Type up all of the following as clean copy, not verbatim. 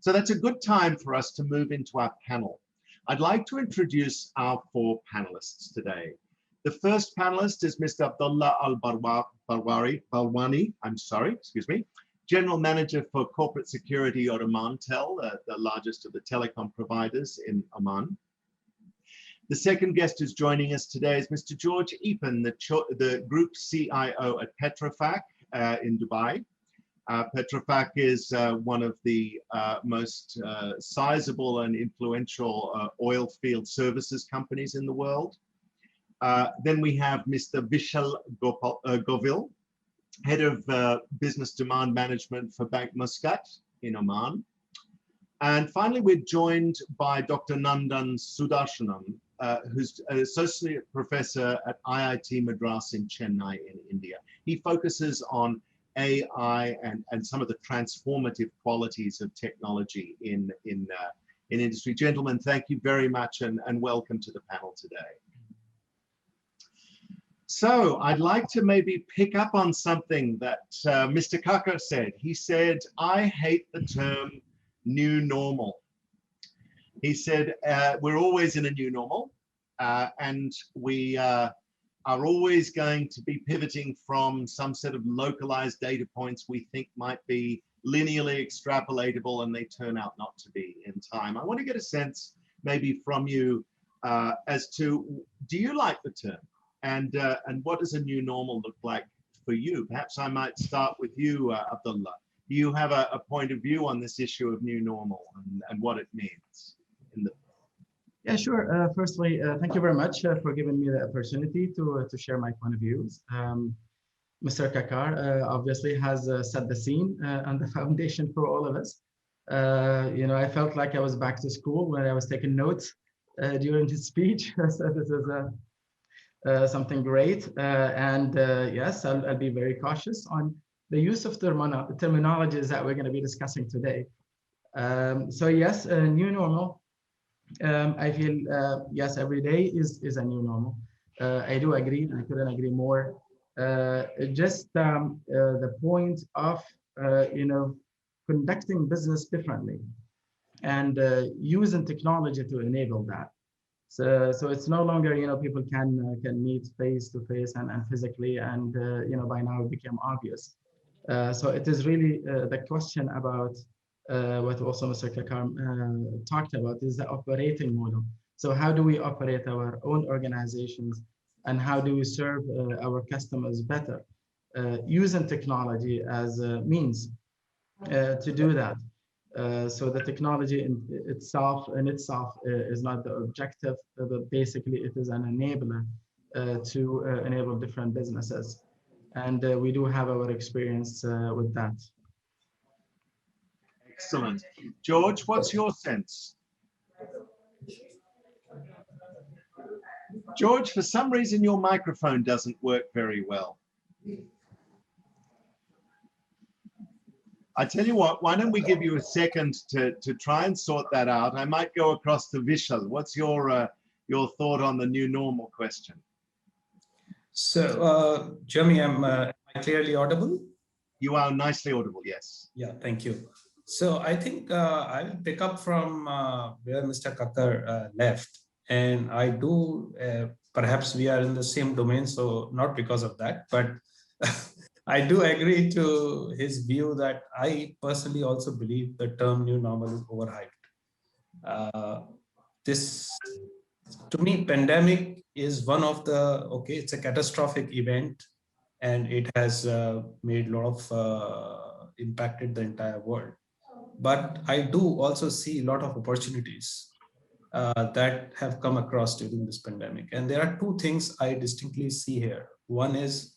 So that's a good time for us to move into our panel. I'd like to introduce our 4 panelists today. The first panelist is Mr. Abdullah Balwani, General Manager for Corporate Security at Omantel, the largest of the telecom providers in Oman. The second guest who's joining us today is Mr. George Epen, the Group CIO at Petrofac in Dubai. Petrofac is one of the most sizable and influential oil field services companies in the world. Then we have Mr. Vishal Govil, Head of Business Demand Management for Bank Muscat in Oman. And finally, we're joined by Dr. Nandan Sudarshanam, who's an Associate Professor at IIT Madras in Chennai in India. He focuses on AI and some of the transformative qualities of technology in industry. Gentlemen, thank you very much and welcome to the panel today. So I'd like to maybe pick up on something that Mr. Kakar said. He said, I hate the term new normal. He said, we're always in a new normal and we are always going to be pivoting from some set of localized data points we think might be linearly extrapolatable and they turn out not to be in time. I want to get a sense maybe from you as to, do you like the term? And what does a new normal look like for you? Perhaps I might start with you, Abdullah. Do you have a point of view on this issue of new normal and what it means? Yeah, sure. Firstly, thank you very much for giving me the opportunity to share my point of views. Mr. Kakar obviously has set the scene and the foundation for all of us. You know, I felt like I was back to school when I was taking notes during his speech. So this is something great. Yes, I'll be very cautious on the use of terminologies that we're going to be discussing today. So yes, new normal. I feel, yes, every day is a new normal. I do agree, I couldn't agree more. Just the point of, you know, conducting business differently and using technology to enable that. So it's no longer, you know, people can meet face to face and physically, and you know, by now it became obvious. So it is really the question about what also Mr. Kakar talked about is the operating model. So how do we operate our own organizations and how do we serve our customers better using technology as a means to do that. So the technology in itself is not the objective, but basically it is an enabler to enable different businesses. And we do have our experience with that. Excellent. George, what's your sense? George, for some reason your microphone doesn't work very well. I tell you what, why don't we give you a second to try and sort that out? I might go across to Vishal. What's your thought on the new normal question? So, Jeremy, am I clearly audible? You are nicely audible, yes. Yeah, thank you. So I think I'll pick up from where Mr. Kakar left. And I do, perhaps we are in the same domain, so not because of that, but I do agree to his view that I personally also believe the term new normal is overhyped. This, to me, pandemic is one of the, okay, it's a catastrophic event and it has made a lot of, impacted the entire world. But I do also see a lot of opportunities that have come across during this pandemic. And there are two things I distinctly see here. One is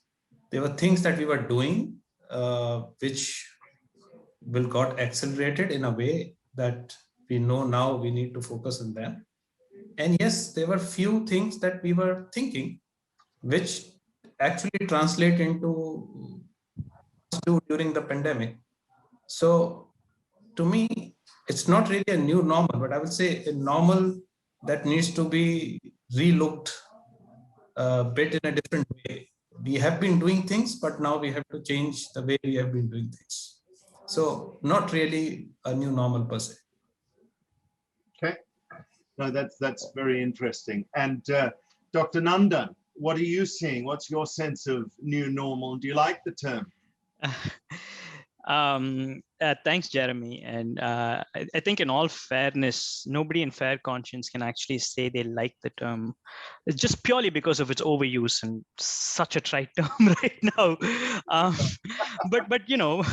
there were things that we were doing which will got accelerated in a way that we know now we need to focus on them. And yes, there were few things that we were thinking which actually translate into do during the pandemic. So to me, it's not really a new normal, but I would say a normal that needs to be relooked a bit in a different way. We have been doing things, but now we have to change the way we have been doing things. So not really a new normal per se. Okay. No, that's very interesting. And Dr. Nandan, what are you seeing? What's your sense of new normal? Do you like the term? Thanks, Jeremy. And I think in all fairness, nobody in fair conscience can actually say they like the term. It's just purely because of its overuse and such a trite term right now. But you know,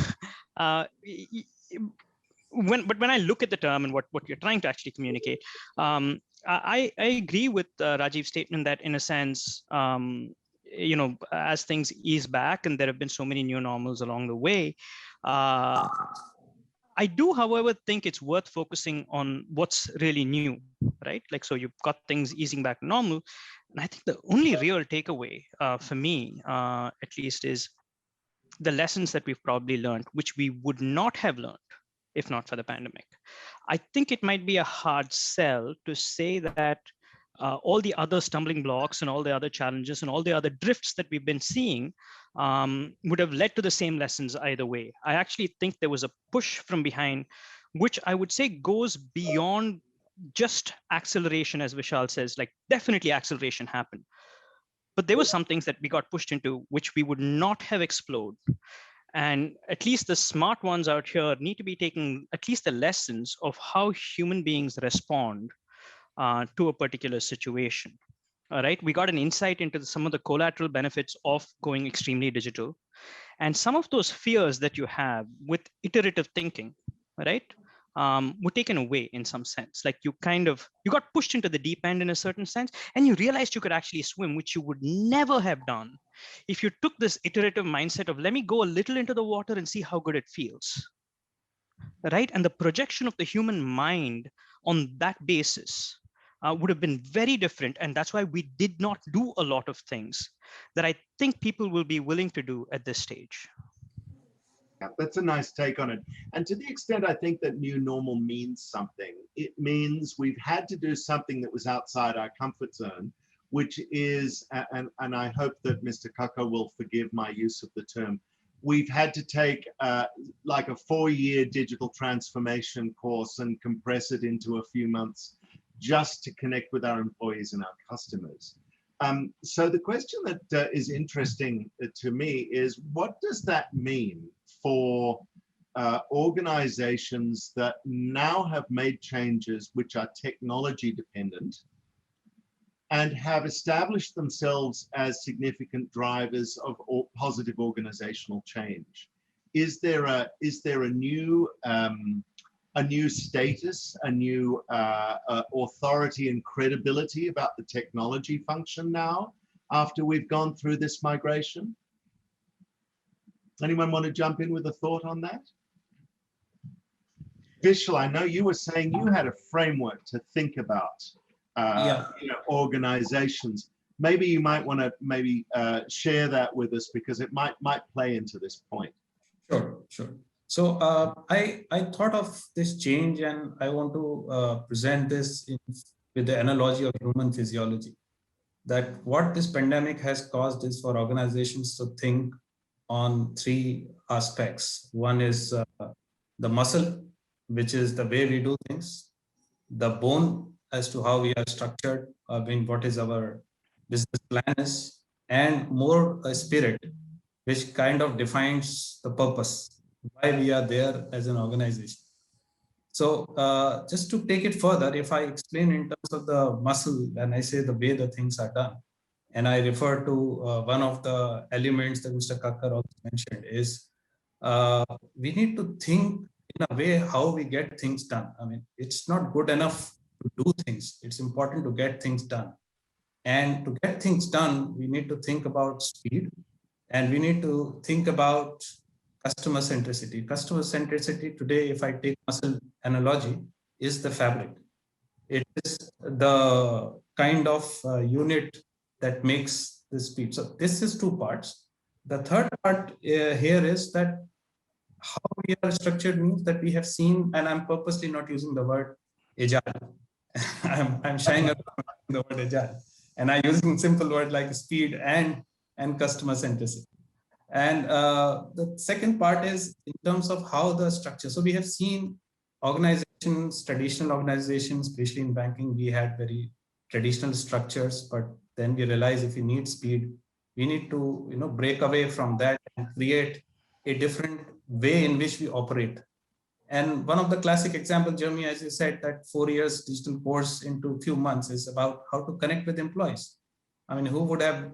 when I look at the term and what you're trying to actually communicate, I agree with Rajiv's statement that in a sense, you know, as things ease back and there have been so many new normals along the way, I do, however, think it's worth focusing on what's really new, right? Like, so you've got things easing back to normal. And I think the only real takeaway for me, at least, is the lessons that we've probably learned, which we would not have learned if not for the pandemic. I think it might be a hard sell to say that all the other stumbling blocks and all the other challenges and all the other drifts that we've been seeing would have led to the same lessons either way. I actually think there was a push from behind, which I would say goes beyond just acceleration, as Vishal says, like definitely acceleration happened. But there were some things that we got pushed into, which we would not have explored. And at least the smart ones out here need to be taking at least the lessons of how human beings respond to a particular situation. All right, we got an insight into some of the collateral benefits of going extremely digital, and some of those fears that you have with iterative thinking, right, were taken away in some sense. Like you got pushed into the deep end in a certain sense, and you realized you could actually swim, which you would never have done if you took this iterative mindset of let me go a little into the water and see how good it feels, right? And the projection of the human mind on that basis would have been very different. And that's why we did not do a lot of things that I think people will be willing to do at this stage. Yeah, that's a nice take on it. And to the extent I think that new normal means something, it means we've had to do something that was outside our comfort zone, which is, and I hope that Mr. Kakar will forgive my use of the term, we've had to take like a 4-year digital transformation course and compress it into a few months just to connect with our employees and our customers. So the question that is interesting to me is, what does that mean for organizations that now have made changes which are technology dependent and have established themselves as significant drivers of positive organizational change? Is there a new status, a new authority and credibility about the technology function now after we've gone through this migration? Anyone want to jump in with a thought on that? Vishal, I know you were saying you had a framework to think about organizations. Maybe you might want to share that with us, because it might play into this point. Sure. So I thought of this change, and I want to present this with the analogy of human physiology. That what this pandemic has caused is for organizations to think on 3 aspects. One is the muscle, which is the way we do things, the bone as to how we are structured, what is our business plan is, and more a spirit, which kind of defines the purpose, why we are there as an organization. So just to take it further, if I explain in terms of the muscle, and I say the way the things are done, and I refer to one of the elements that Mr. Kakar also mentioned is we need to think in a way how we get things done. I mean, it's not good enough to do things. It's important to get things done. And to get things done, we need to think about speed, and we need to think about customer centricity. Customer centricity today, if I take muscle analogy, is the fabric. It is the kind of unit that makes the speed. So this is 2 parts. The third part here is that how we are structured means that we have seen, and I'm purposely not using the word agile. I'm shying away from the word agile, and I'm using simple word like speed and customer centricity. And the second part is in terms of how the structure. So we have seen organizations, traditional organizations, especially in banking, we had very traditional structures, but then we realized if we need speed, we need to break away from that and create a different way in which we operate. And one of the classic examples, Jeremy, as you said, that 4 years digital course into a few months is about how to connect with employees. I mean, who would have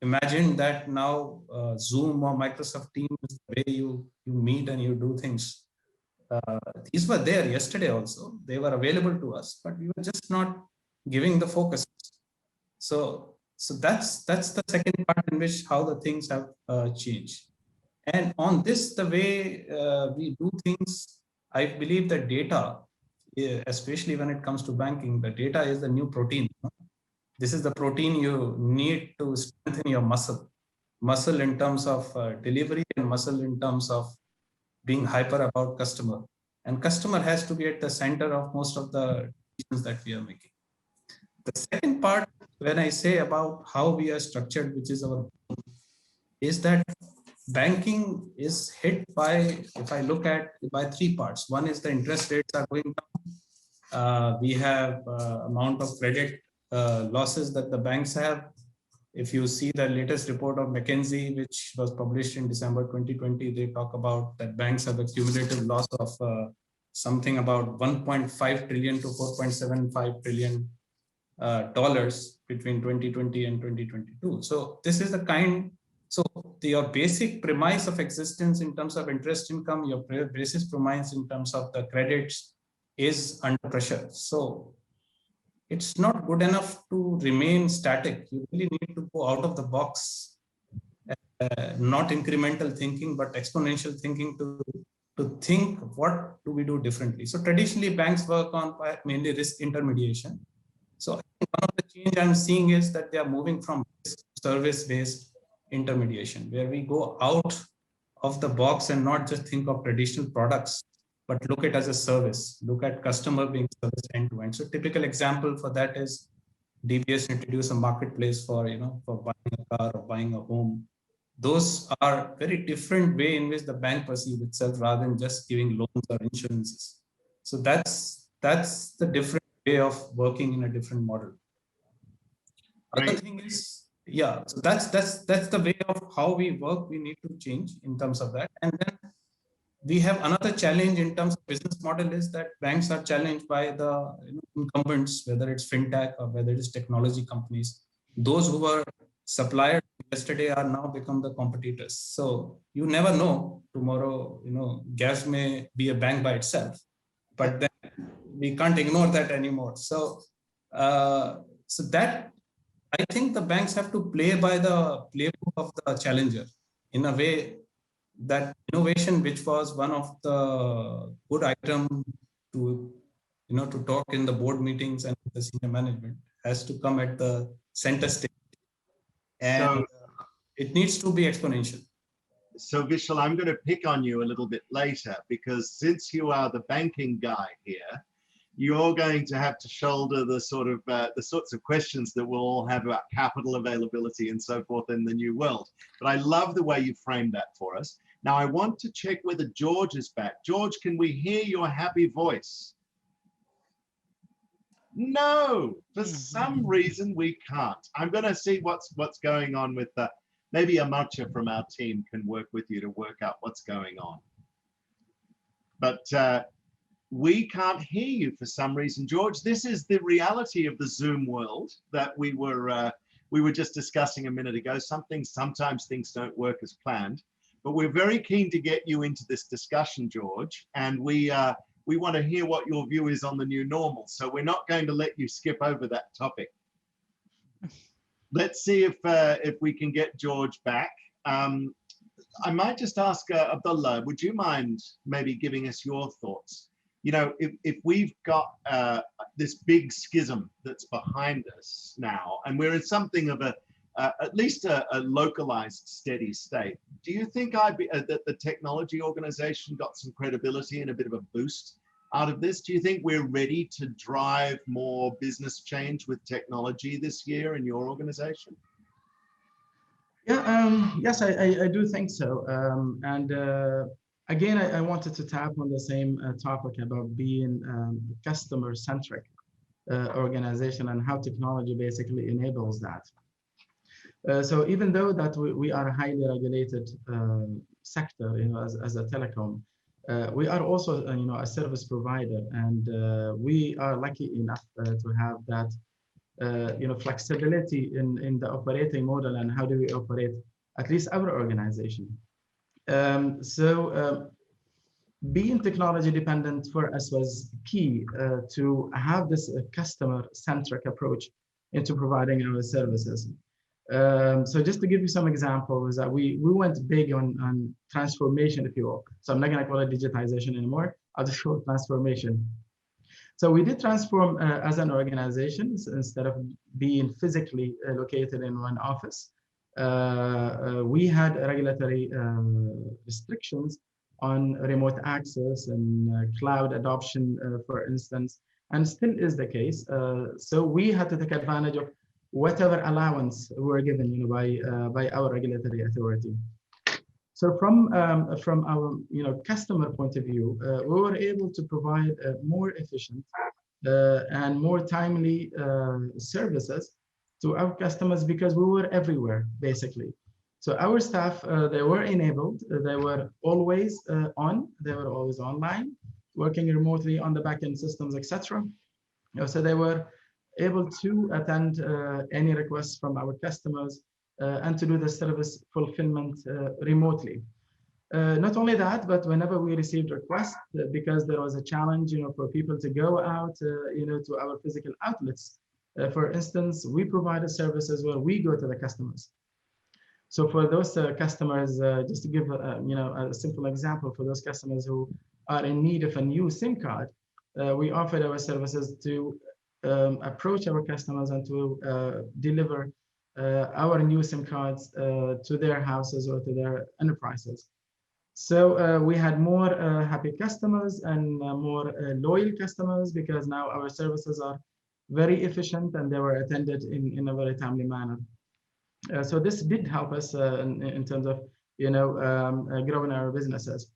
imagined that now Zoom or Microsoft Teams is the way you meet and you do things. These were there yesterday also. They were available to us, but we were just not giving the focus. So that's the second part in which how the things have changed. And on this, the way we do things, I believe that data, especially when it comes to banking, the data is the new protein. This is the protein you need to strengthen your muscle in terms of delivery and muscle in terms of being hyper about customer. And customer has to be at the center of most of the decisions that we are making. The second part, when I say about how we are structured, which is our, is that banking is hit by, if I look at, by three parts. One is the interest rates are going down. We have amount of credit losses that the banks have. If you see the latest report of McKinsey, which was published in December 2020, they talk about that banks have a cumulative loss of something about 1.5 trillion to 4.75 trillion dollars between 2020 and 2022. So this is the kind, so your basic premise of existence in terms of interest income, your basis premise in terms of the credits is under pressure. So it's not good enough to remain static. You really need to go out of the box, not incremental thinking, but exponential thinking to think what do we do differently. So traditionally banks work on mainly risk intermediation. So I think one of the change I'm seeing is that they are moving from service-based intermediation, where we go out of the box and not just think of traditional products, but look at it as a service, look at customer being service end to end. So typical example for that is DBS introduced a marketplace for, for buying a car or buying a home. Those are very different way in which the bank perceives itself rather than just giving loans or insurances. So that's the different way of working in a different model. Right. Other thing is, yeah, so that's the way of how we work. We need to change in terms of that. And then we have another challenge in terms of business model is that banks are challenged by the incumbents, whether it's fintech or whether it's technology companies. Those who were suppliers yesterday are now become the competitors. So you never know tomorrow, GAVS may be a bank by itself, but then we can't ignore that anymore. So, so that I think the banks have to play by the playbook of the challenger in a way that innovation, which was one of the good item to, to talk in the board meetings and the senior management, has to come at the center stage. And it needs to be exponential. So Vishal, I'm going to pick on you a little bit later, because since you are the banking guy here, you're going to have to shoulder the sorts of questions that we'll all have about capital availability and so forth in the new world. But I love the way you framed that for us. Now I want to check whether George is back. George, can we hear your happy voice? No, for some reason we can't. I'm going to see what's going on with the, maybe Amartya from our team can work with you to work out what's going on. But we can't hear you for some reason, George. This is the reality of the Zoom world that we were just discussing a minute ago. Sometimes things don't work as planned, but we're very keen to get you into this discussion, George, and we want to hear what your view is on the new normal. So we're not going to let you skip over that topic. Let's see if we can get George back. I might just ask Abdullah, would you mind maybe giving us your thoughts? If we've got this big schism that's behind us now, and we're in something of at least a localized steady state, do you think that the technology organization got some credibility and a bit of a boost out of this? Do you think we're ready to drive more business change with technology this year in your organization? Yeah, yes, I do think so. Again, I wanted to tap on the same topic about being customer-centric organization and how technology basically enables that. So even though that we are a highly regulated sector, as a telecom, we are also, a service provider, and we are lucky enough to have that, flexibility in the operating model and how do we operate, at least our organization. Being technology dependent for us was key to have this customer-centric approach into providing our services. So just to give you some examples, we went big on transformation, if you will. So I'm not going to call it digitization anymore. I'll just call it transformation. So we did transform as an organization. So instead of being physically located in one office, we had regulatory restrictions on remote access and cloud adoption, for instance, and still is the case. So we had to take advantage of whatever allowance we were given, by our regulatory authority. So from our customer point of view, we were able to provide more efficient and more timely services to our customers because we were everywhere basically. So our staff, they were enabled, they were always on, they were always online, working remotely on the backend systems, etc. So they were able to attend any requests from our customers and to do the service fulfillment remotely. Not only that, but whenever we received requests, because there was a challenge, for people to go out, to our physical outlets. For instance, we provided services where we go to the customers. So for those customers, just to give a simple example, for those customers who are in need of a new SIM card, we offered our services to approach our customers and to deliver our new SIM cards to their houses or to their enterprises. So we had more happy customers and more loyal customers because now our services are very efficient and they were attended in a very timely manner. So this did help us in terms of growing our businesses.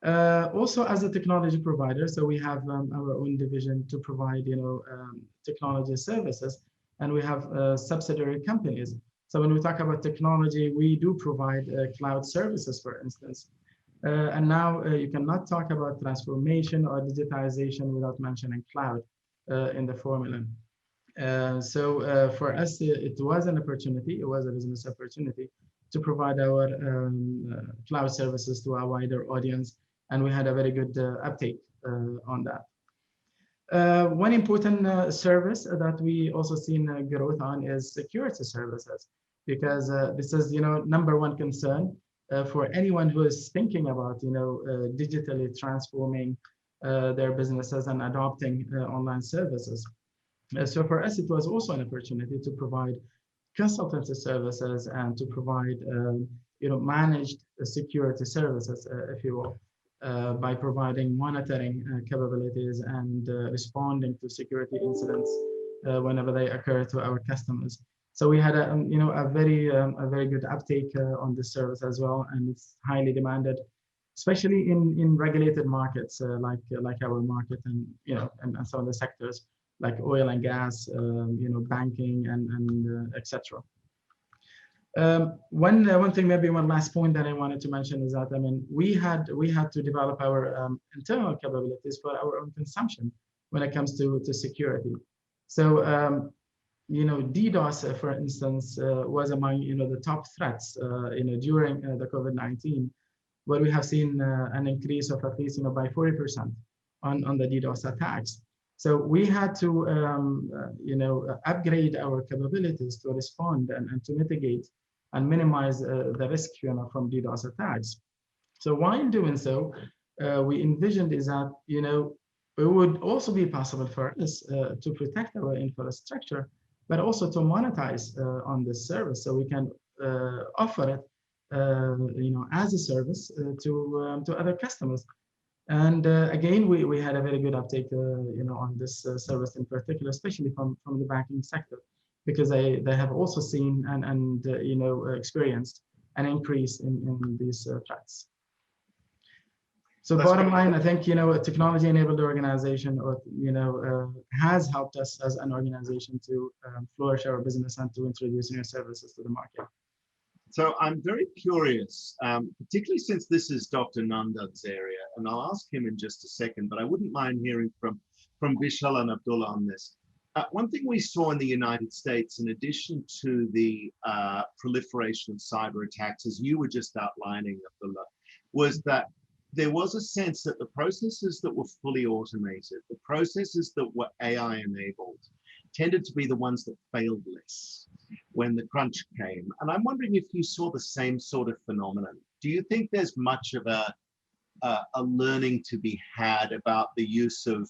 Also, as a technology provider, so we have our own division to provide technology services, and we have subsidiary companies. So when we talk about technology, we do provide cloud services, for instance. And now you cannot talk about transformation or digitization without mentioning cloud in the formula. So for us, it was an opportunity, it was a business opportunity to provide our cloud services to a wider audience, and we had a very good uptake on that. One important service that we also seen growth on is security services, because this is number one concern for anyone who is thinking about digitally transforming their businesses and adopting online services. So for us, it was also an opportunity to provide consultancy services and to provide managed security services, if you will, by providing monitoring capabilities and responding to security incidents whenever they occur to our customers. So we had a very good uptake on this service as well, and it's highly demanded, especially in regulated markets like our market, and and some of the sectors like oil and gas, banking and etc. One thing, maybe one last point that I wanted to mention is that we had to develop our internal capabilities for our own consumption when it comes to security. So DDoS, for instance, was among the top threats during the COVID-19, where we have seen an increase of at least by 40% on the DDoS attacks. So we had to upgrade our capabilities to respond and to mitigate and minimize the risk from DDoS attacks. So while doing so, we envisioned is that it would also be possible for us to protect our infrastructure, but also to monetize on this service, so we can offer it as a service to other customers. And again, we had a very good uptake on this service in particular, especially from the banking sector, because they have also seen and you know, experienced an increase in these threats. So That's bottom great. line, I think, you know, a technology-enabled organization, or, you know, has helped us as an organization to flourish our business and to introduce new services to the market. So I'm very curious, particularly since this is Dr. Nandan's area, and I'll ask him in just a second, but I wouldn't mind hearing from Vishal and Abdullah on this. One thing we saw in the United States, in addition to the proliferation of cyber attacks, as you were just outlining, Abdullah, was that there was a sense that the processes that were fully automated, the processes that were AI enabled, tended to be the ones that failed less when the crunch came. And I'm wondering if you saw the same sort of phenomenon. Do you think there's much of a learning to be had about the use of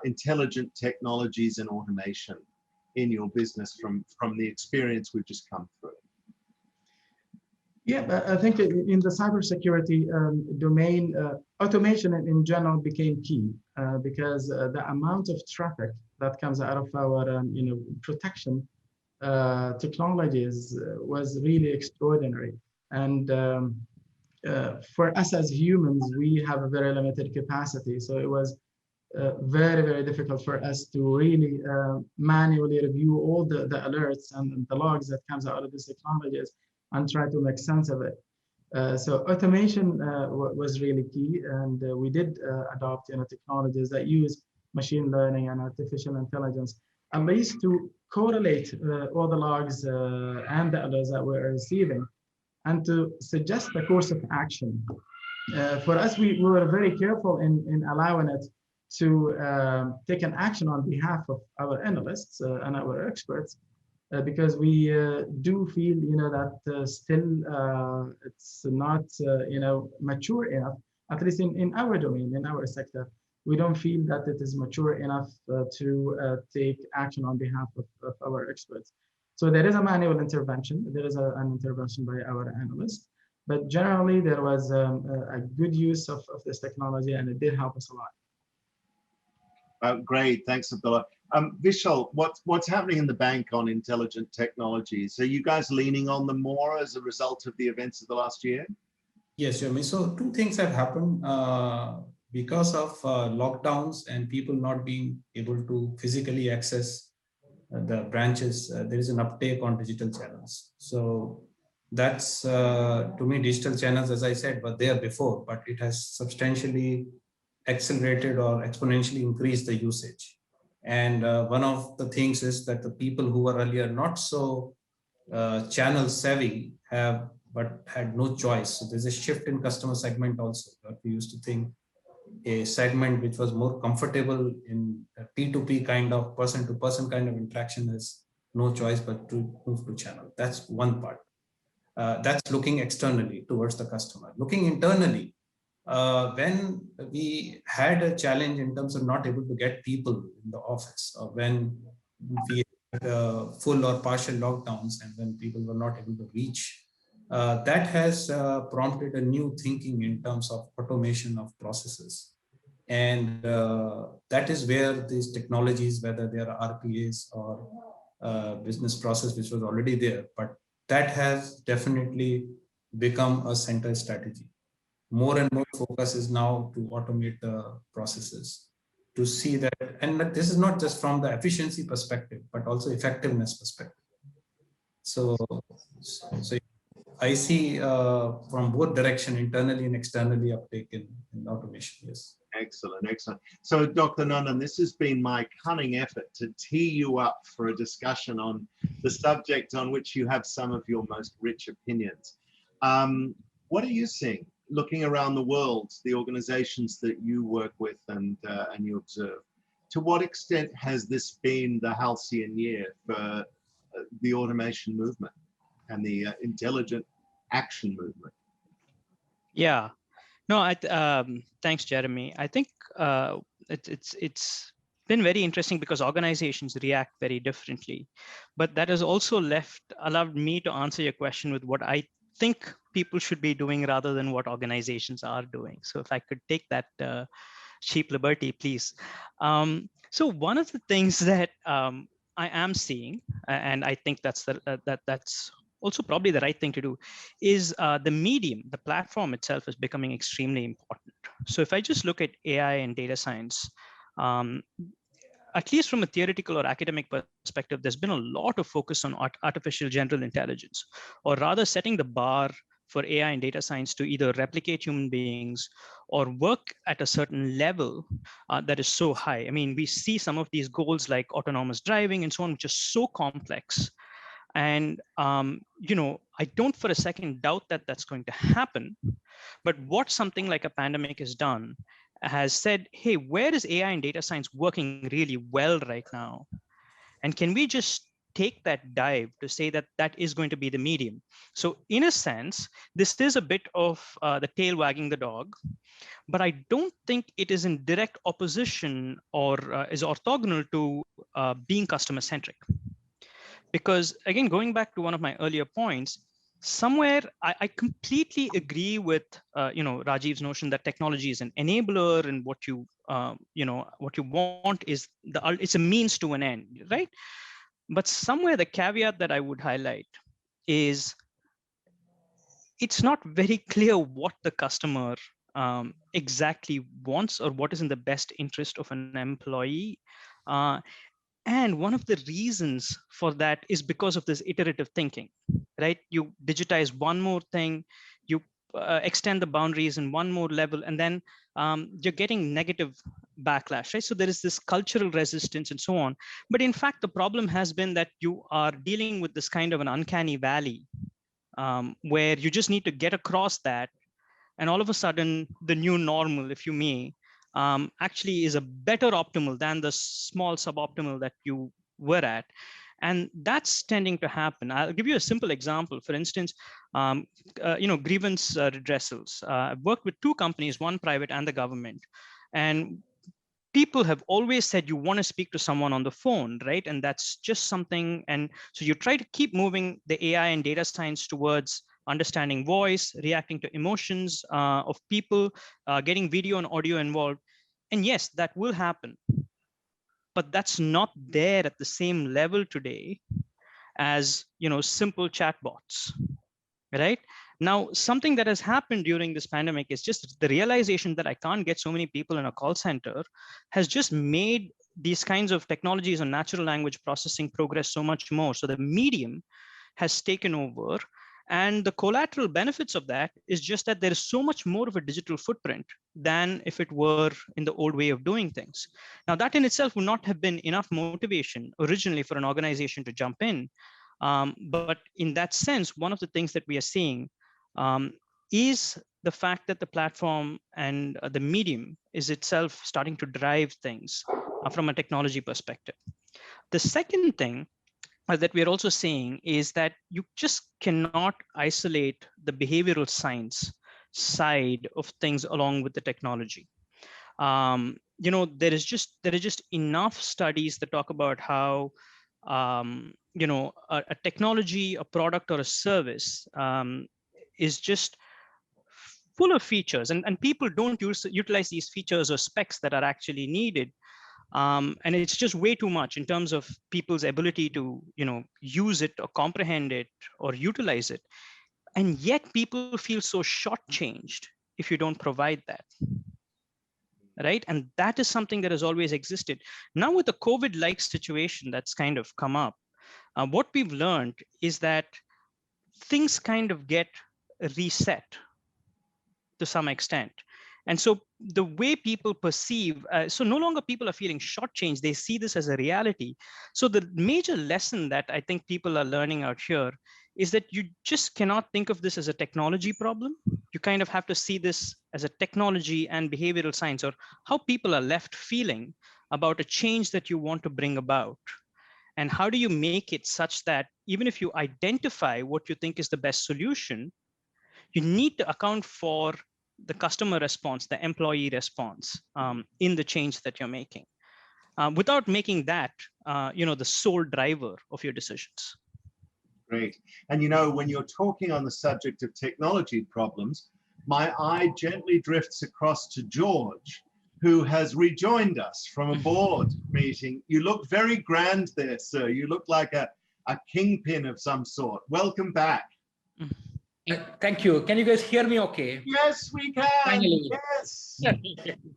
intelligent technologies and automation in your business from the experience we've just come through? Yeah, I think in the cybersecurity domain, automation in general became key because the amount of traffic that comes out of our you know, protection technologies was really extraordinary. And for us as humans, we have a very limited capacity. So it was very, very difficult for us to really manually review all the alerts and the logs that comes out of these technologies and try to make sense of it. So automation was really key, and we did adopt, you know, technologies that use machine learning and artificial intelligence, at least to correlate all the logs and the alerts that we're receiving, and to suggest a course of action. For us, we were very careful in allowing it to take an action on behalf of our analysts and our experts, because we do feel, you know, that still it's not, you know, mature enough, at least in our domain, in our sector. We don't feel that it is mature enough to take action on behalf of our experts. So there is a manual intervention. There is an intervention by our analysts, but generally there was a good use of this technology, and it did help us a lot. Great, thanks, Abdullah. Vishal, what's happening in the bank on intelligent technologies? Are you guys leaning on them more as a result of the events of the last year? Yes, Jeremy. So two things have happened because of lockdowns and people not being able to physically access the branches. There is an uptake on digital channels. So that's, to me, digital channels, as I said, were there before, but it has substantially accelerated or exponentially increased the usage. And one of the things is that the people who were earlier not so channel savvy but had no choice. So there's a shift in customer segment also. We used to think a segment which was more comfortable in a P2P kind of person-to-person kind of interaction has no choice but to move to channel. That's one part. That's looking externally towards the customer. Looking internally, when we had a challenge in terms of not able to get people in the office, or when we had full or partial lockdowns and when people were not able to reach, that has prompted a new thinking in terms of automation of processes. And that is where these technologies, whether they are RPAs or business process, which was already there, but that has definitely become a central strategy. More and more focus is now to automate the processes, to see that, and this is not just from the efficiency perspective, but also effectiveness perspective. So I see from both direction, internally and externally, uptake in automation. Yes. Excellent, excellent. So Dr. Nandan, this has been my cunning effort to tee you up for a discussion on the subject on which you have some of your most rich opinions. What are you seeing, looking around the world, the organizations that you work with and you observe? To what extent has this been the halcyon year for the automation movement and the intelligent action movement? Yeah, no, thanks, Jeremy. I think it's been very interesting because organizations react very differently, but that has also allowed me to answer your question with what I think people should be doing rather than what organizations are doing. So if I could take that cheap liberty, please. So one of the things that I am seeing, and I think that's that's also probably the right thing to do, is the medium, the platform itself is becoming extremely important. So if I just look at AI and data science, at least from a theoretical or academic perspective, there's been a lot of focus on artificial general intelligence, or rather setting the bar for AI and data science to either replicate human beings or work at a certain level that is so high. I mean, we see some of these goals like autonomous driving and so on, which is so complex. And, I don't for a second doubt that that's going to happen. But what something like a pandemic has done has said, hey, where is AI and data science working really well right now? And can we just take that dive to say that that is going to be the medium? So in a sense, this is a bit of the tail wagging the dog, but I don't think it is in direct opposition or is orthogonal to being customer centric. Because again, going back to one of my earlier points, somewhere I completely agree with Rajiv's notion that technology is an enabler, and what you want is it's a means to an end, right? But somewhere the caveat that I would highlight is it's not very clear what the customer exactly wants or what is in the best interest of an employee. And one of the reasons for that is because of this iterative thinking, right? You digitize one more thing, you extend the boundaries in one more level, and then you're getting negative backlash, right? So there is this cultural resistance and so on. But in fact, the problem has been that you are dealing with this kind of an uncanny valley where you just need to get across that. And all of a sudden, the new normal, if you may, actually is a better optimal than the small suboptimal that you were at. And that's tending to happen. I'll give you a simple example. For instance, grievance redressals. I've worked with two companies, one private and the government. And people have always said you want to speak to someone on the phone, right? And that's just something. And so you try to keep moving the AI and data science towards understanding voice, reacting to emotions of people, getting video and audio involved. And yes, that will happen. But that's not there at the same level today as simple chatbots, right? Now, something that has happened during this pandemic is just the realization that I can't get so many people in a call center has just made these kinds of technologies on natural language processing progress so much more. So the medium has taken over. And the collateral benefits of that is just that there is so much more of a digital footprint than if it were in the old way of doing things. Now, that in itself would not have been enough motivation originally for an organization to jump in. But in that sense, one of the things that we are seeing is the fact that the platform and the medium is itself starting to drive things from a technology perspective. The second thing that we're also seeing is that you just cannot isolate the behavioral science side of things along with the technology. There is just enough studies that talk about how a technology, a product, or a service is just full of features, and people don't utilize these features or specs that are actually needed. And it's just way too much in terms of people's ability to, use it or comprehend it or utilize it. And yet people feel so shortchanged if you don't provide that. Right? And that is something that has always existed. Now with the COVID-like situation that's kind of come up, what we've learned is that things kind of get reset to some extent. And so the way people perceive, so no longer people are feeling shortchanged, they see this as a reality. So the major lesson that I think people are learning out here is that you just cannot think of this as a technology problem. You kind of have to see this as a technology and behavioral science, or how people are left feeling about a change that you want to bring about. And how do you make it such that even if you identify what you think is the best solution, you need to account for the customer response, the employee response in the change that you're making, without making that, the sole driver of your decisions. Great. And when you're talking on the subject of technology problems, my eye gently drifts across to George, who has rejoined us from a board meeting. You look very grand there, sir. You look like a kingpin of some sort. Welcome back. Thank you. Can you guys hear me okay? Yes, we can. Finally. Yes.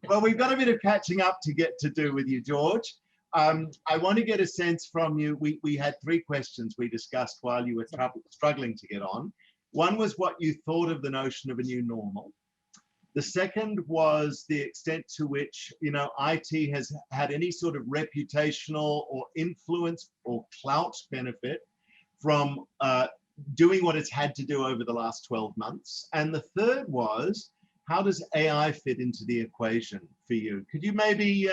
Well, we've got a bit of catching up to do with you, George. I want to get a sense from you. We had 3 questions we discussed while you were struggling to get on. One was what you thought of the notion of a new normal. The second was the extent to which, IT has had any sort of reputational or influence or clout benefit from doing what it's had to do over the last 12 months. And the third was, how does AI fit into the equation for you? Could you maybe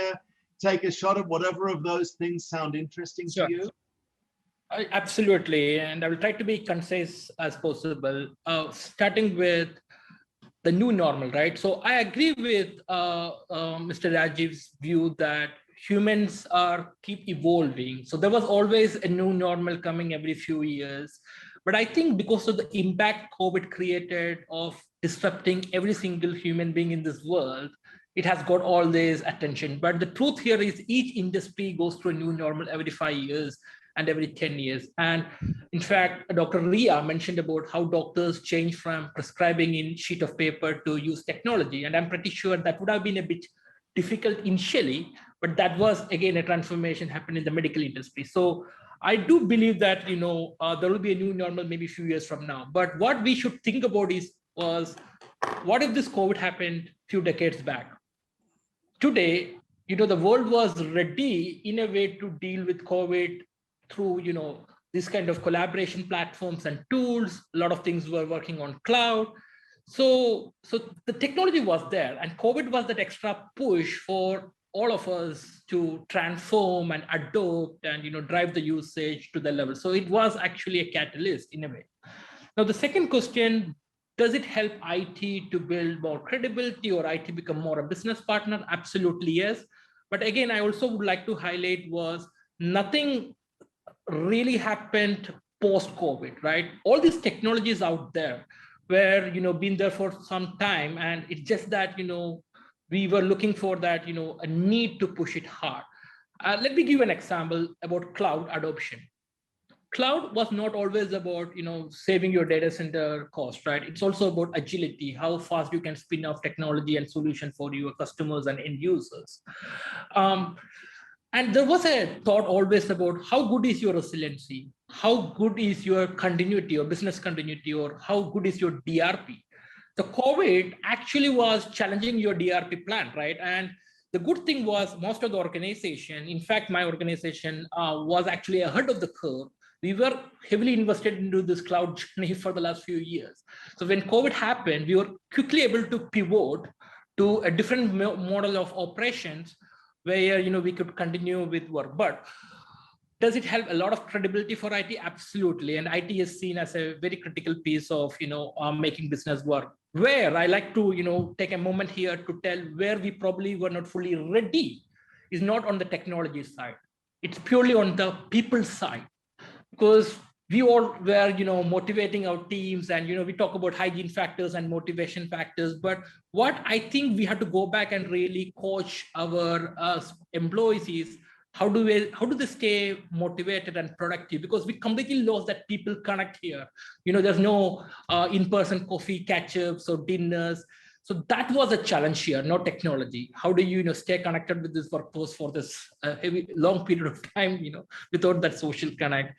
take a shot at whatever of those things sound interesting to you? Absolutely. And I will try to be concise as possible, starting with the new normal, right? So I agree with Mr. Rajiv's view that humans keep evolving. So there was always a new normal coming every few years. But I think because of the impact COVID created of disrupting every single human being in this world, it has got all this attention. But the truth here is each industry goes through a new normal every 5 years and every 10 years. And in fact, Dr. Ria mentioned about how doctors change from prescribing in sheet of paper to use technology. And I'm pretty sure that would have been a bit difficult initially, but that was again a transformation happened in the medical industry. So I do believe that there will be a new normal maybe a few years from now. But what we should think about was what if this COVID happened a few decades back? Today, the world was ready in a way to deal with COVID through this kind of collaboration platforms and tools. A lot of things were working on cloud. So the technology was there, and COVID was that extra push for all of us to transform and adopt and drive the usage to the level. So it was actually a catalyst in a way. Now the second question, does it help IT to build more credibility or IT become more a business partner? Absolutely yes. But again, I also would like to highlight was nothing really happened post-COVID, right? All these technologies out there were, been there for some time, and it's just that, we were looking for that, a need to push it hard. Let me give an example about cloud adoption. Cloud was not always about, saving your data center cost, right? It's also about agility, how fast you can spin off technology and solution for your customers and end users. And there was a thought always about how good is your resiliency, how good is your continuity or business continuity, or how good is your DRP. The COVID actually was challenging your DRP plan, right? And the good thing was most of the organization, in fact, my organization was actually ahead of the curve. We were heavily invested into this cloud journey for the last few years. So when COVID happened, we were quickly able to pivot to a different model of operations where we could continue with work. But does it help a lot of credibility for IT? Absolutely. And IT is seen as a very critical piece of making business work. Where I like to take a moment here to tell where we probably were not fully ready is not on the technology side. It's purely on the people side, because we all were motivating our teams, and we talk about hygiene factors and motivation factors. But what I think we have to go back and really coach our employees is how do they stay motivated and productive, because we completely lost that people connect here. There's no in-person coffee catch-ups or dinners. So that was a challenge here, not technology. How do you stay connected with this workforce for this long period of time without that social connect?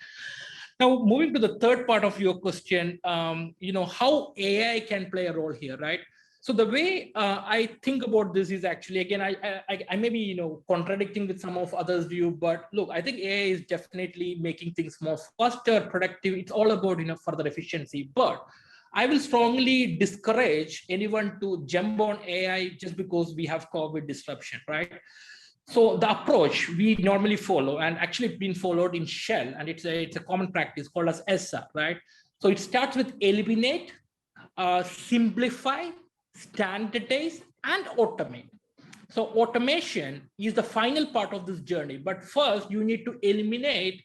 Now, moving to the third part of your question, how AI can play a role here, right? So the way I think about this is actually, again, I may be contradicting with some of others' view, but look, I think AI is definitely making things more faster, productive. It's all about further efficiency. But I will strongly discourage anyone to jump on AI just because we have COVID disruption, right? So the approach we normally follow, and actually been followed in Shell, and it's a common practice called as ESSA, right? So it starts with eliminate, simplify, standardize, and automate. So automation is the final part of this journey. But first, you need to eliminate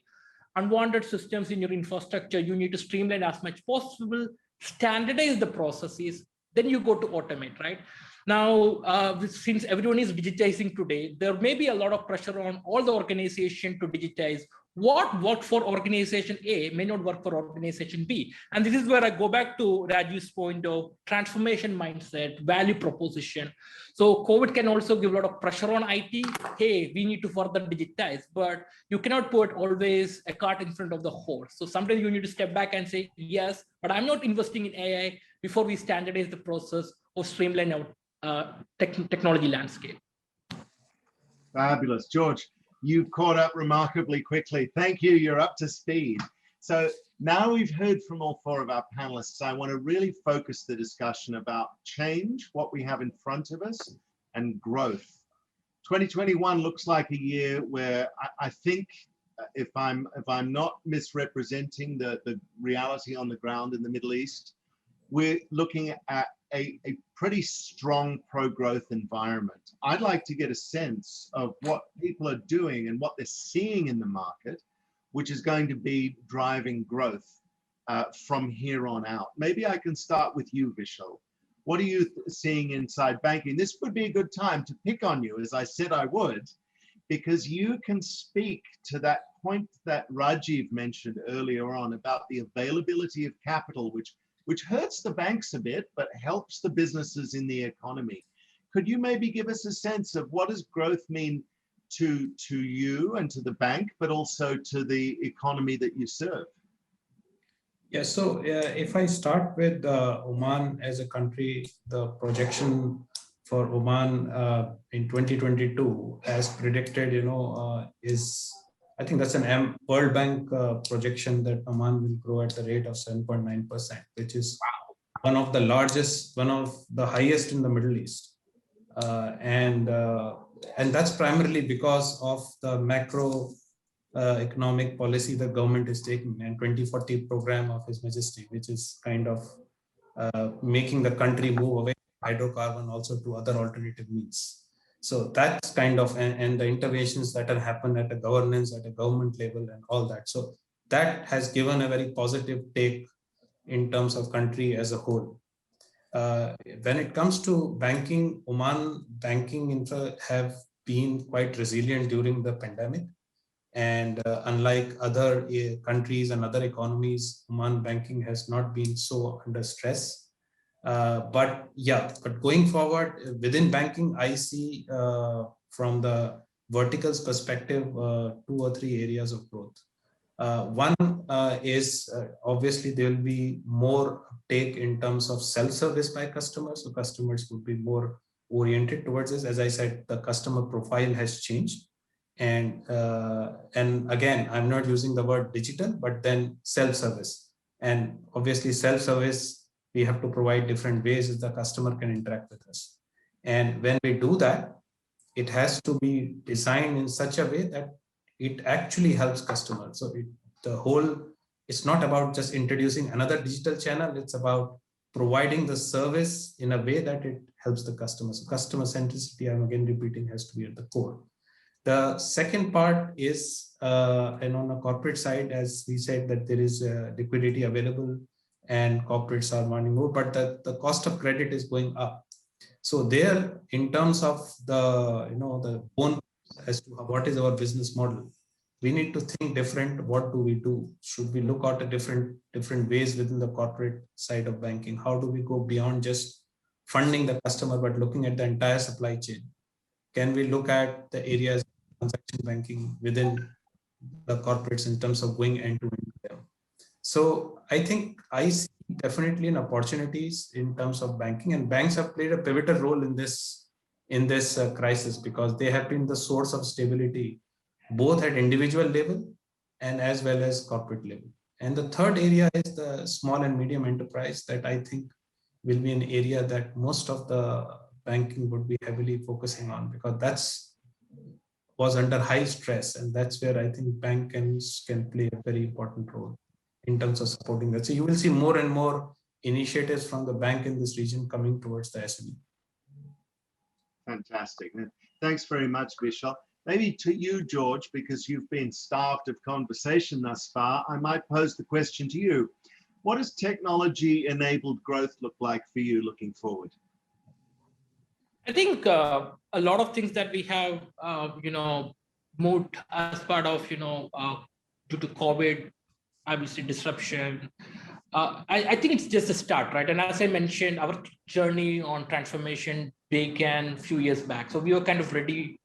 unwanted systems in your infrastructure. You need to streamline as much possible, standardize the processes, then you go to automate, right? Now, since everyone is digitizing today, there may be a lot of pressure on all the organization to digitize. What worked for organization A may not work for organization B. And this is where I go back to Raju's point of transformation mindset, value proposition. So COVID can also give a lot of pressure on IT. Hey, we need to further digitize, but you cannot put always a cart in front of the horse. So sometimes you need to step back and say, yes, but I'm not investing in AI before we standardize the process or streamline our technology landscape. Fabulous. George, you caught up remarkably quickly. Thank you. You're up to speed. So now we've heard from all four of our panelists. I want to really focus the discussion about change, what we have in front of us, and growth. 2021 looks like a year where I think, if I'm not misrepresenting the reality on the ground in the Middle East, we're looking at a pretty strong pro-growth environment. I'd like to get a sense of what people are doing and what they're seeing in the market, which is going to be driving growth from here on out. Maybe I can start with you, Vishal. What are you seeing inside banking? This would be a good time to pick on you, as I said I would, because you can speak to that point that Rajiv mentioned earlier on about the availability of capital, which hurts the banks a bit, but helps the businesses in the economy. Could you maybe give us a sense of what does growth mean to you and to the bank, but also to the economy that you serve? Yeah, so if I start with Oman as a country, the projection for Oman in 2022, as predicted, is, I think that's an World Bank projection that Oman will grow at the rate of 7.9%, which is one of the largest, one of the highest in the Middle East. And that's primarily because of the macro economic policy the government is taking, and 2040 program of His Majesty, which is kind of making the country move away from hydrocarbon also to other alternative means. So that's kind of, and the interventions that have happened at a governance, at a government level and all that. So that has given a very positive take in terms of country as a whole. When it comes to banking, Oman banking infra have been quite resilient during the pandemic. And unlike other countries and other economies, Oman banking has not been so under stress. But going forward within banking, I see from the verticals perspective, 2 or 3 areas of growth. One is obviously there will be more uptake in terms of self-service by customers. So customers would be more oriented towards this. As I said, the customer profile has changed. And again, I'm not using the word digital, but then self-service. And obviously self-service, we have to provide different ways that the customer can interact with us. And when we do that, it has to be designed in such a way that it actually helps customers. So it's not about just introducing another digital channel. It's about providing the service in a way that it helps the customer. So customer centricity, I'm again repeating, has to be at the core. The second part is, and on the corporate side, as we said, that there is liquidity available and corporates are wanting more, but the cost of credit is going up. So there, in terms of the bone as to what is our business model, we need to think different. What do we do? Should we look at different ways within the corporate side of banking? How do we go beyond just funding the customer, but looking at the entire supply chain? Can we look at the areas of transaction banking within the corporates in terms of going end to end with them? So I think I see definitely an opportunities in terms of banking, and banks have played a pivotal role in this crisis, because they have been the source of stability both at individual level and as well as corporate level. And the third area is the small and medium enterprise, that I think will be an area that most of the banking would be heavily focusing on, because was under high stress, and that's where I think bank can play a very important role in terms of supporting that. So you will see more and more initiatives from the bank in this region coming towards the SME. Fantastic. Thanks very much, Vishal. Maybe to you, George, because you've been starved of conversation thus far, I might pose the question to you. What does technology-enabled growth look like for you looking forward? I think a lot of things that we have, moved as part of, due to COVID, obviously disruption. I think it's just a start, right? And as I mentioned, our journey on transformation began a few years back. So we were kind of ready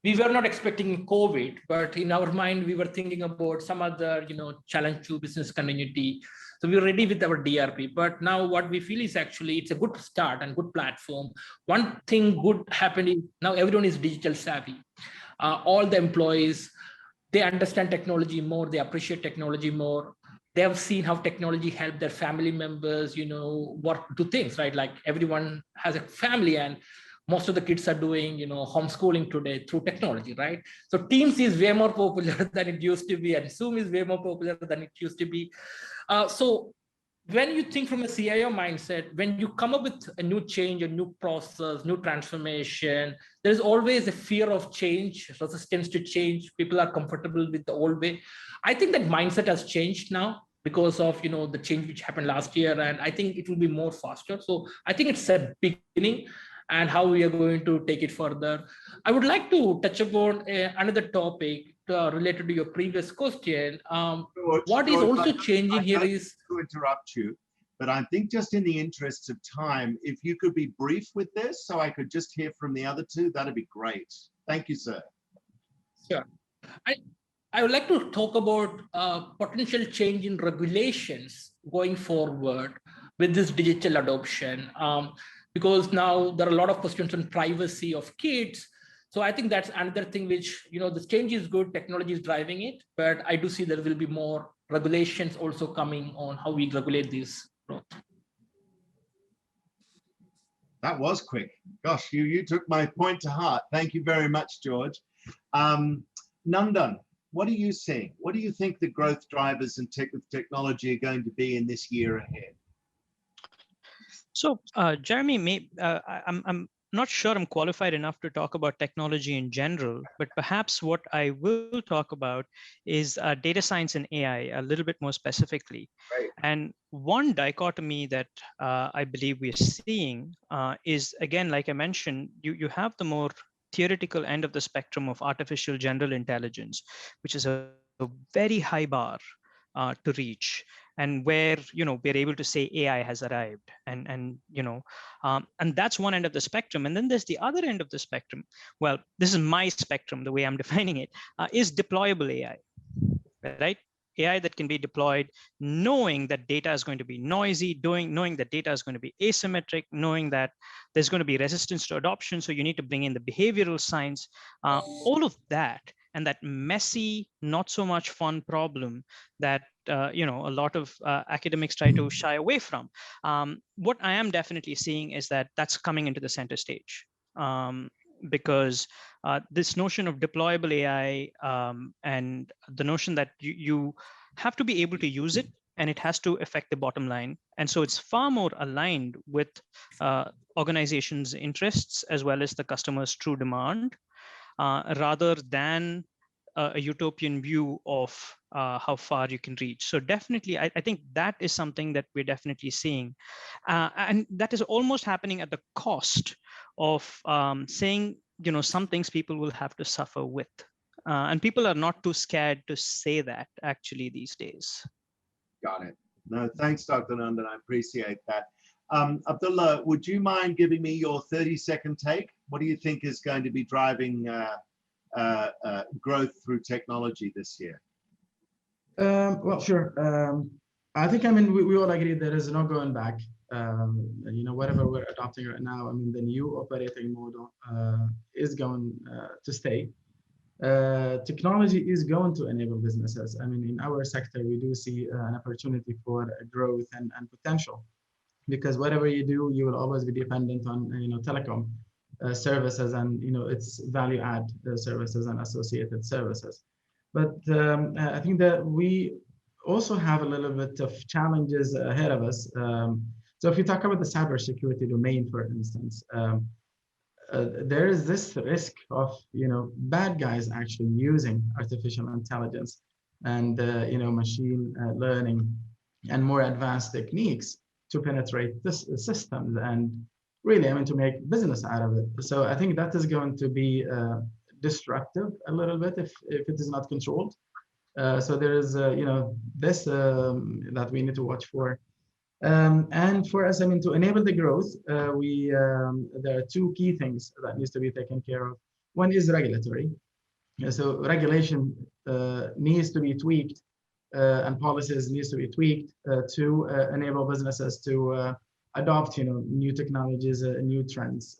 we were not expecting COVID, but in our mind, we were thinking about some other, challenge to business continuity. So we were ready with our DRP, but now what we feel is actually it's a good start and good platform. One thing good happened is now everyone is digital savvy. All the employees, they understand technology more, they appreciate technology more. They have seen how technology helped their family members, do things, right? Like everyone has a family and most of the kids are doing, homeschooling today through technology, right? So Teams is way more popular than it used to be, and Zoom is way more popular than it used to be. So when you think from a CIO mindset, when you come up with a new change, a new process, new transformation, there's always a fear of change, resistance to change. People are comfortable with the old way. I think that mindset has changed now because of the change which happened last year, and I think it will be more faster. So I think it's a beginning, and how we are going to take it further. I would like to touch upon another topic related to your previous question. What is also changing here is... To interrupt you, but I think just in the interests of time, if you could be brief with this so I could just hear from the other two, that'd be great. Thank you, sir. Sure. I would like to talk about potential change in regulations going forward with this digital adoption. Because now there are a lot of questions on privacy of kids. So I think that's another thing which, the change is good, technology is driving it, but I do see there will be more regulations also coming on how we regulate this growth. That was quick. Gosh, you took my point to heart. Thank you very much, George. Nandan, what are you seeing? What do you think the growth drivers in technology are going to be in this year ahead? So, Jeremy, I'm not sure I'm qualified enough to talk about technology in general, but perhaps what I will talk about is data science and AI a little bit more specifically. Right. And one dichotomy that I believe we're seeing is, again, like I mentioned, you have the more theoretical end of the spectrum of artificial general intelligence, which is a very high bar to reach, and where we're able to say AI has arrived, and that's one end of the spectrum. And then there's the other end of the spectrum. Well, this is my spectrum, the way I'm defining it, is deployable AI, right? AI that can be deployed, knowing that data is going to be noisy, knowing that data is going to be asymmetric, knowing that there's going to be resistance to adoption. So you need to bring in the behavioral science, all of that, and that messy, not so much fun problem that a lot of academics try to shy away from. What I am definitely seeing is that that's coming into the center stage. Because this notion of deployable AI and the notion that you have to be able to use it, and it has to affect the bottom line. And so it's far more aligned with organizations' interests as well as the customer's true demand, rather than a utopian view of how far you can reach. So definitely, I think that is something that we're definitely seeing. And that is almost happening at the cost of saying, some things people will have to suffer with. And people are not too scared to say that actually these days. Got it. No, thanks, Dr. Nandan. I appreciate that. Abdullah, would you mind giving me your 30-second take? What do you think is going to be driving growth through technology this year? Well, sure. I think, we all agree there is no going back. Whatever we're adopting right now, the new operating model is going to stay. Technology is going to enable businesses. In our sector, we do see an opportunity for growth and potential, because whatever you do, you will always be dependent on telecom services and its value add services and associated services. But I think that we also have a little bit of challenges ahead of us. So if you talk about the cybersecurity domain, for instance, there is this risk of bad guys actually using artificial intelligence and machine learning and more advanced techniques to penetrate this systems and really, I mean, to make business out of it. So I think that is going to be disruptive a little bit if it is not controlled. So there is, you know, this that we need to watch for. And for us, I mean, to enable the growth, there are two key things that needs to be taken care of. One is regulatory. So regulation needs to be tweaked and policies needs to be tweaked to enable businesses to adopt, you know, new technologies, new trends.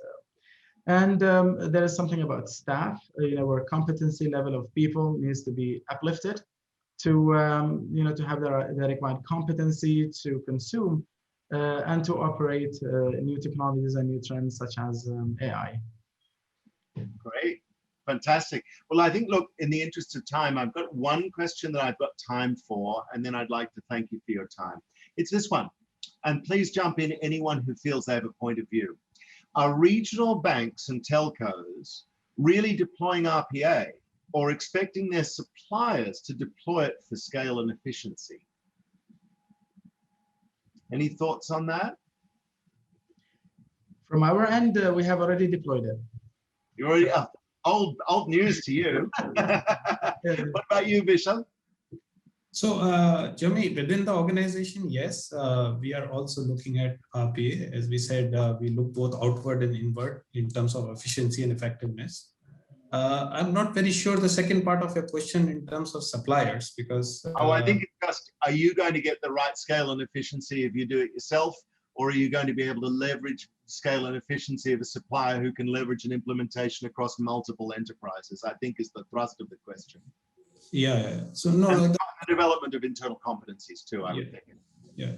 And there is something about staff, you know, where competency level of people needs to be uplifted to, you know, to have the required competency to consume and to operate new technologies and new trends such as AI. Great. Fantastic. Well, I think, look, in the interest of time, I've got one question that I've got time for, and then I'd like to thank you for your time. It's this one. And please jump in, anyone who feels they have a point of view. Are regional banks and telcos really deploying RPA or expecting their suppliers to deploy it for scale and efficiency? Any thoughts on that? From our end, we have already deployed it. You already old news to you. What about you, Vishal? So, Jeremy, within the organization, yes, we are also looking at RPA. As we said, we look both outward and inward in terms of efficiency and effectiveness. I'm not very sure the second part of your question in terms of suppliers, because I think it's just, are you going to get the right scale and efficiency if you do it yourself, or are you going to be able to leverage scale and efficiency of a supplier who can leverage an implementation across multiple enterprises? I think is the thrust of the question. Yeah. So no, and the development of internal competencies too, I would think. Yeah.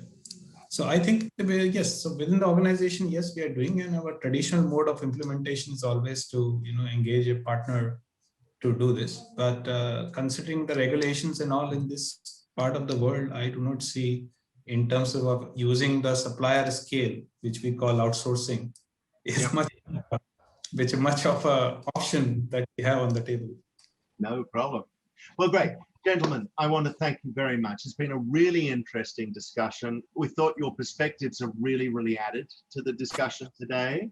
So I think, yes, so within the organization, yes, we are doing, and our traditional mode of implementation is always to, you know, engage a partner to do this. But considering the regulations and all in this part of the world, I do not see, in terms of using the supplier scale, which we call outsourcing, is much of a option that we have on the table. No problem. Well, great. Gentlemen, I want to thank you very much. It's been a really interesting discussion. We thought your perspectives have really, really added to the discussion today.